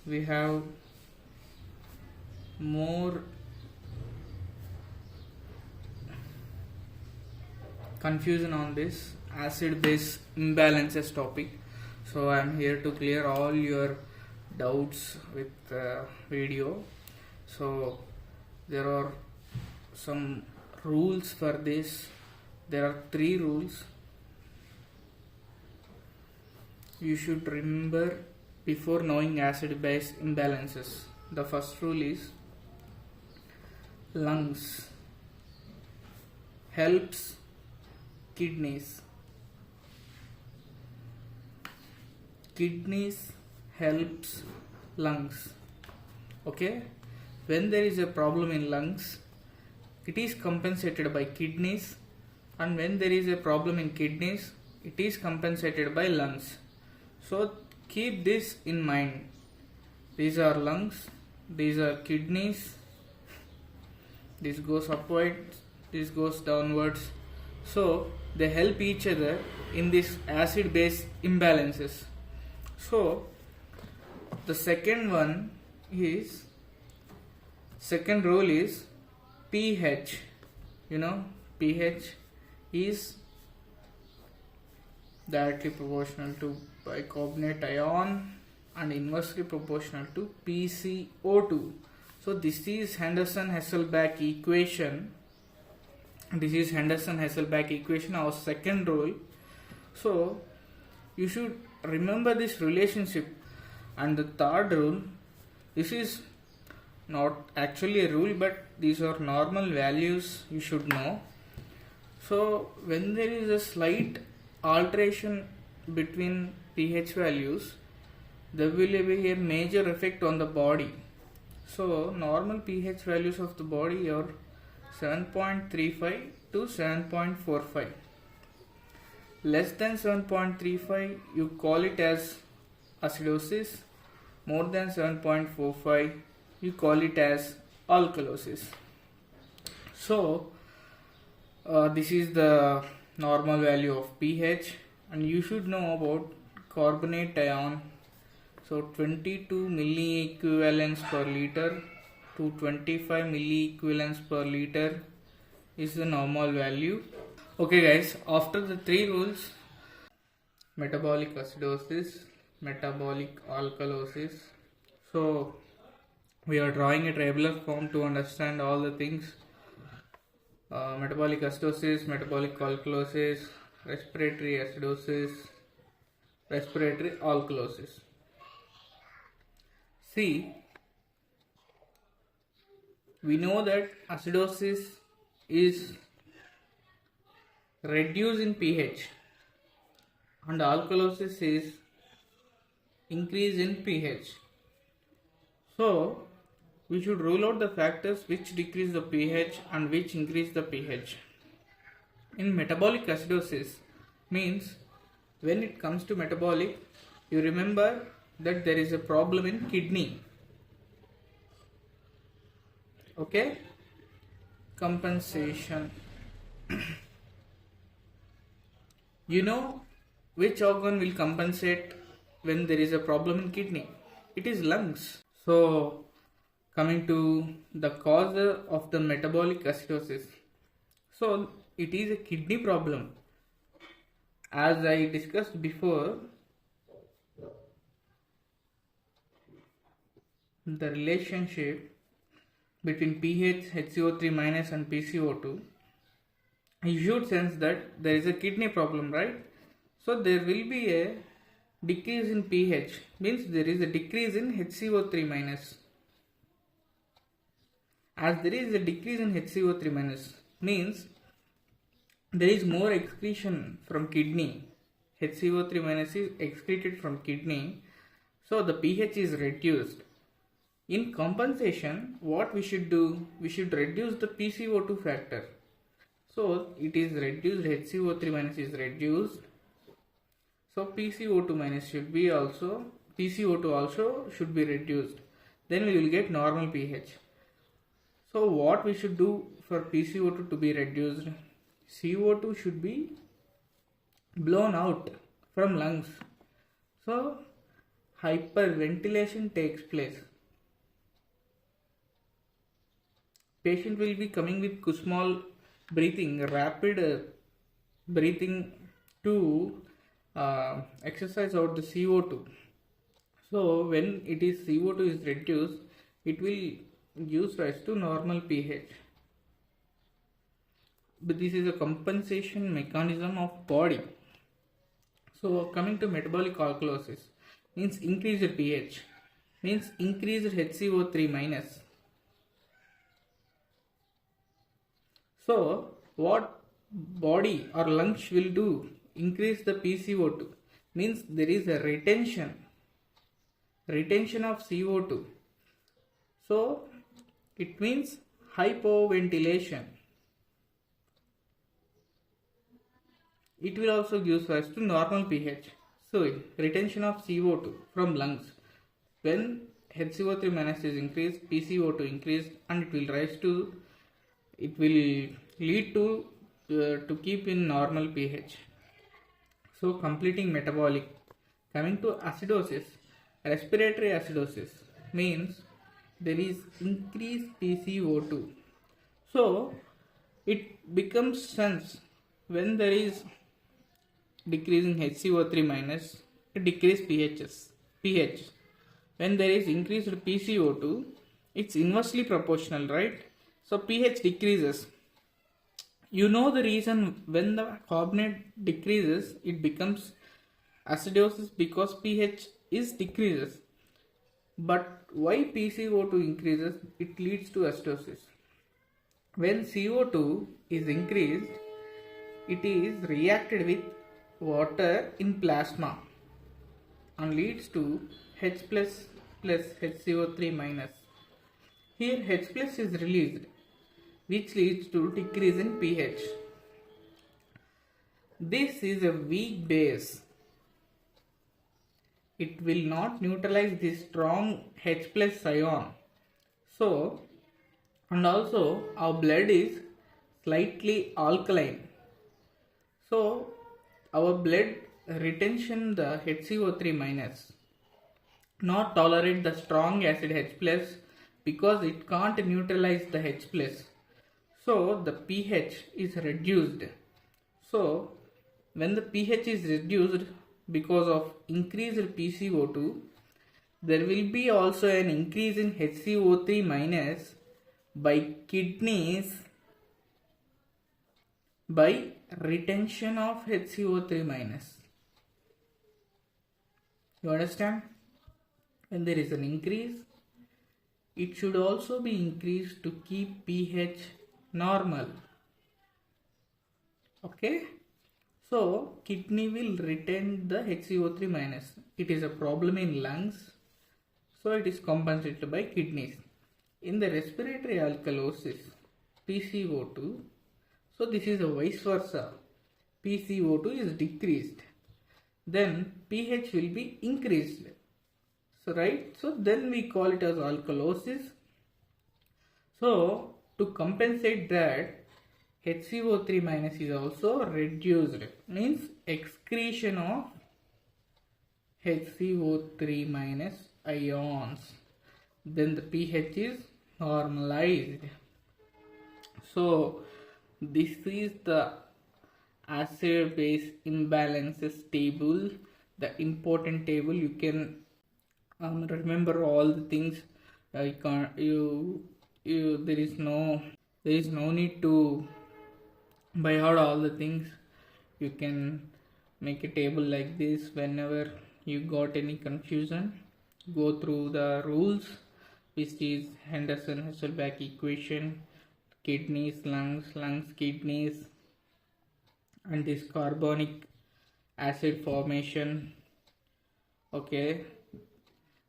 we have more confusion on this acid base imbalances topic. So I am here to clear all your doubts with video. So there are some rules for this. There are 3 rules you should remember before knowing acid base imbalances. The first rule is lungs helps kidneys. Kidneys helps lungs. Okay, when there is a problem in lungs, it is compensated by kidneys, and when there is a problem in kidneys, it is compensated by lungs. So keep this in mind. These are lungs, these are kidneys, this goes upwards, this goes downwards. So they help each other in this acid base imbalances. So the second rule is pH. pH is directly proportional to bicarbonate ion and inversely proportional to PCO2. So this is Henderson-Hasselbach Equation. Our second rule. So you should remember this relationship. And the third rule, this is not actually a rule, but these are normal values you should know. So when there is a slight alteration between pH values, there will be a major effect on the body. So normal pH values of the body are 7.35 to 7.45. Less than 7.35, you call it as acidosis. More than 7.45, you call it as alkalosis. So this is the normal value of pH, and you should know about carbonate ion. So 22 milliequivalents per liter to 25 milliequivalents per liter is the normal value. Okay guys, after the 3 rules, metabolic acidosis, metabolic alkalosis. So we are drawing a tabular form to understand all the things. Metabolic acidosis, metabolic alkalosis, respiratory acidosis, respiratory alkalosis. See, we know that acidosis is reduce in pH and alkalosis is increase in pH. So we should rule out the factors which decrease the pH and which increase the pH. In metabolic acidosis means when it comes to metabolic, you remember that there is a problem in kidney. Okay, compensation. You know which organ will compensate when there is a problem in kidney? It is lungs. So coming to the cause of the metabolic acidosis. So it is a kidney problem. As I discussed before, the relationship between pH, HCO3 minus and PCO2, you should sense that there is a kidney problem, right? So there will be a decrease in pH, means there is a decrease in HCO3 minus. As there is a decrease in HCO3 minus, means there is more excretion from kidney. HCO3 minus is excreted from kidney, so the pH is reduced. In compensation, what we should do? We should reduce the PCO2 factor. So it is reduced, HCO3 minus is reduced. So PCO2 also should be reduced. Then we will get normal pH. So what we should do for PCO2 to be reduced? CO2 should be blown out from lungs. So hyperventilation takes place. Patient will be coming with small breathing, rapid breathing to exercise out the CO2. So when it is CO2 is reduced, it will give rise to normal pH. But this is a compensation mechanism of body. So coming to metabolic alkalosis, means increased pH, means increased HCO3 minus. So what body or lungs will do? Increase the PCO2, means there is a retention of CO2. So it means hypoventilation. It will also give rise to normal pH. So retention of CO2 from lungs. When HCO3 minus is increased, PCO2 increased, and it will lead to keep in normal pH. So completing metabolic. Coming to acidosis, respiratory acidosis means there is increased PCO2. So it becomes sense when there is decreasing HCO3 minus, it decreases pH. When there is increased PCO2, it's inversely proportional, right? So pH decreases. You know the reason when the carbonate decreases, it becomes acidosis because pH is decreases. But why PCO2 increases? It leads to acidosis. When CO2 is increased, it is reacted with water in plasma and leads to H plus HCO3 minus. Here H plus is released, which leads to decrease in pH. This is a weak base. It will not neutralize the strong H plus ion. So, and also our blood is slightly alkaline. So, our blood retention the HCO3 minus, not tolerate the strong acid H plus because it can't neutralize the H plus. So the pH is reduced. So when the pH is reduced because of increased PCO2, there will be also an increase in HCO3 minus by kidneys by retention of HCO3 minus. You understand? When there is an increase, it should also be increased to keep pH normal. Okay? So kidney will retain the HCO3 minus. It is a problem in lungs, so it is compensated by kidneys. In the respiratory alkalosis, PCO2, so this is a vice versa. PCO2 is decreased, then pH will be increased. So right, so then we call it as alkalosis. So to compensate that, HCO3 minus is also reduced, means excretion of HCO3 minus ions. Then the pH is normalized. So this is the acid base imbalances table, the important table. You can remember all the things. There is no need to by heart all the things. You can make a table like this. Whenever you got any confusion, go through the rules, which is Henderson-Hasselbach Equation, kidneys, lungs, kidneys, and this carbonic acid formation. Okay,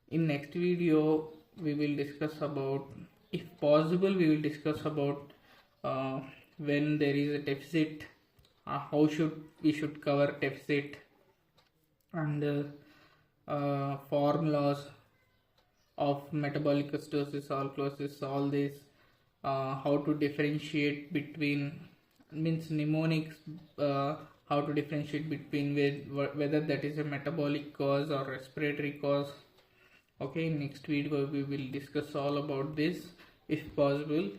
in next video we will discuss about, if possible we will discuss about when there is a deficit, how we should cover deficit, and formulas of metabolic acidosis, alkalosis, all this, how to differentiate between, means mnemonics, how to differentiate between whether that is a metabolic cause or respiratory cause. Okay, in next video we will discuss all about this if possible.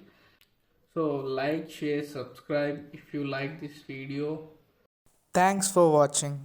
So like, share, subscribe if you like this video. Thanks for watching.